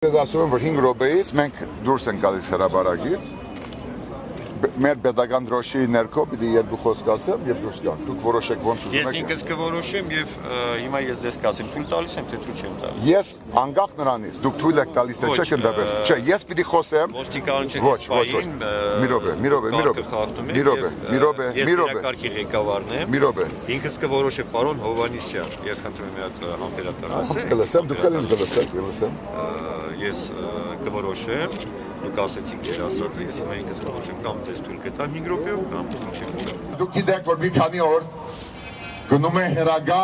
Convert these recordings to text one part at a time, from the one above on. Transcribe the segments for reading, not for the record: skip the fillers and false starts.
Ես ասում եմ, որ 5 րոպեից մենք դուրս ենք գալիս հրաբարակից, մեր պետական դրոշի ներքո պիտի երկու խոսք ասեմ եւ դուրս գանք։ Դուք որոշեք ոնց ուզում եք։ Ես ինքս կորոշեմ եւ հիմա ես դες կասեմ, թույլ տալիս եմ թե թույլ չեմ տալիս։ Ես անկախ նրանից, դուք թույլ եք տալիս թե չեք ընդդեմ։ Չէ, ես պիտի խոսեմ։ Ոստիկանություն կարգի ղեկավարն եմ։ Մի րոպե։ Ինքս կորոշեմ պարոն Հովանեսյան։ Ես խնդրում եմ մի հատ համբերատար ասել։ Լսեմ, դուք եք լսեմ։ Ես կորոշեմ, դուք ասեցիք ձեր ասածը, ես հիմա ինքս կորոշեմ կամ ձեզ թույլ կտամ 5 րոպեով կամ չեմ ուզում։ Դուք գիտեք, որ մի քանի օր գնում է հերագա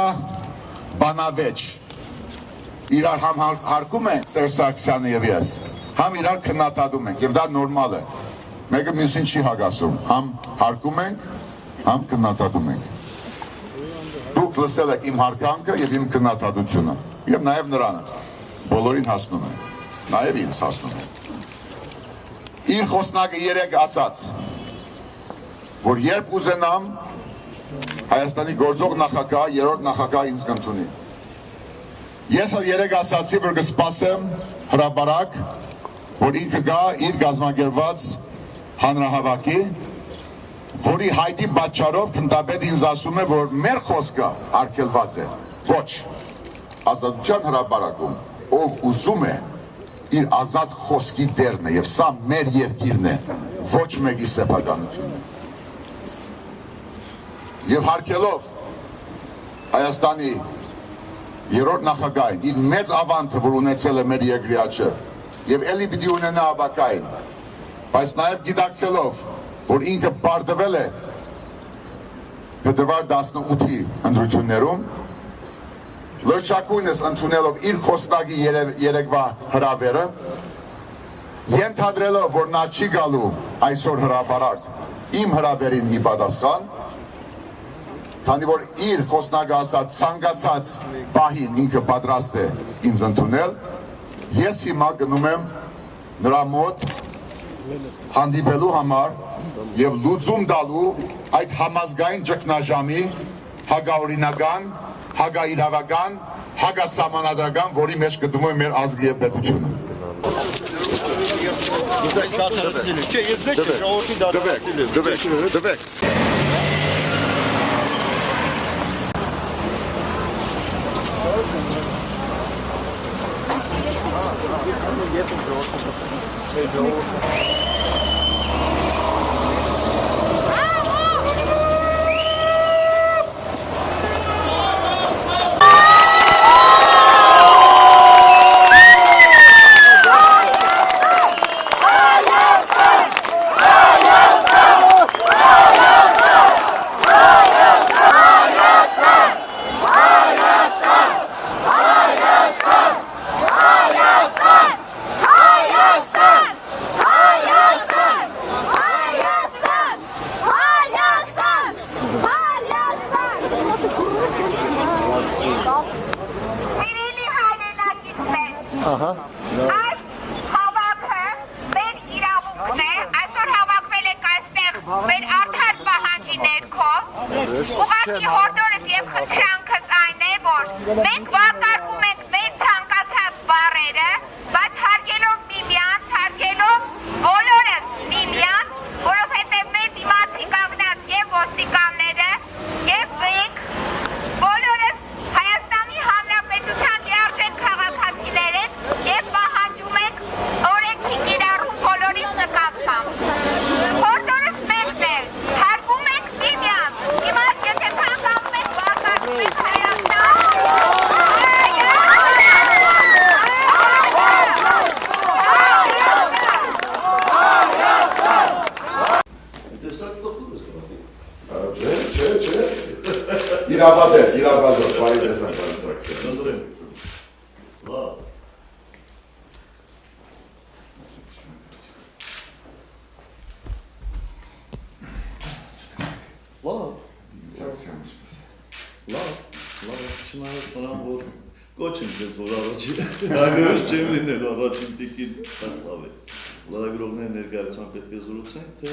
բանավեճ։ Իրար համ հարկում է Սերժ Սարգսյանը եւ ես, համ իրար քննադատում ենք, եւ դա նորմալ է։ Մեկը մյուսին չի հագասում, համ հարկում ենք, համ քննադատում ենք։ Դուք լսել եք իմ հարկանքը եւ իմ քննադատությունը, եւ նաեւ նրանը բոլորին հասնում է, նաեւ ինձ հասնում է։ Իր խոսնակը երեք ասաց, որ երբ ուզենամ Հայաստանի գործող նախագահ, երրորդ նախագահ ինձ կընդունի։ Ես երեք ասացի, որ կսպասեմ հրաբարակ, որ ինքը գա իր գազམ་ագերված հանրահավաքի, որի հայտի պատճառով քննադատը ինձ ասում է, որ մեր խոսքը արգելված է։ Ոչ, ազատության հրաբարակում, ով ուզում է իր ազատ խոսքի դերն է, եւ սա մեր երկիրն է, ոչ մեկի սեփականությունն է։ Եվ հարկելով Հայաստանի երրորդ նախագահին իր մեծ ավանդը, որ ունեցել է մեր երկրի առջև, եւ էլի պիտի ունենա ապակային, բայց նաեւ գիտակցելով, որ ինքը պարտվել է փետրվար 18-ի ընտրություններում, լրջակույնս ընդունելով իր խոսնակի երեկվա հրավերը, ենթադրելով, որ նա չի գալու այսօր հրաբարակ իմ հրավերին ի պատասխան, քանի որ իր խոսնակը ասած ցանկացած պահին ինքը պատրաստ է ինձ ընդունել, ես հիմա գնում եմ նրա մոտ հանդիպելու համար եւ լուծում տալու այդ համազգային ճգնաժամի հագաօրինական, հագաիրավական, հագասահմանադրական, որի մեջ գտնվում է մեր ազգի եւ պետությունը։ Չէ, ես ձեզ ժողովրդին դատարկել եմ։ Դվեք։ Այս հավաքը մեր իրավունքն է, այսօր հավաքվել եք այստեղ մեր արդար պահանջի ներքո, ուղղակի հորդորս և խնդրանքս այն է, որ մենք վարկարկում ենք մեր ցանկացած բառերը, բայց հարգելով միմյանց, հարգելով բոլորս միմյանց, որովհետև մեր դիմացի կանգնած և ոստիկանները, և մենք բոլորս Հայաստանի Հանրապետության լիարժեք քաղաքացիներ ենք և պահանջում ենք օրենքի կիրառում բոլորիս նկատմամբ։ Հորդորս մեկն է, հարգում ենք միմյանց, հիմա եթե ցանկանում եք վարկարկում եք Իրավատեր, իրավազոր, բարի տեսանք, բարի Սարգսյան։ Լավ, Սարգսյան, ինչպես է։ լավ, չնայած նրան, որ կոչ եմ ձեզ, որ առաջին, այլևս չեմ լինելու առաջին տիկին, բայց լավ է։ Լրագրողների ներկայացման պետք է զրուցենք, թե…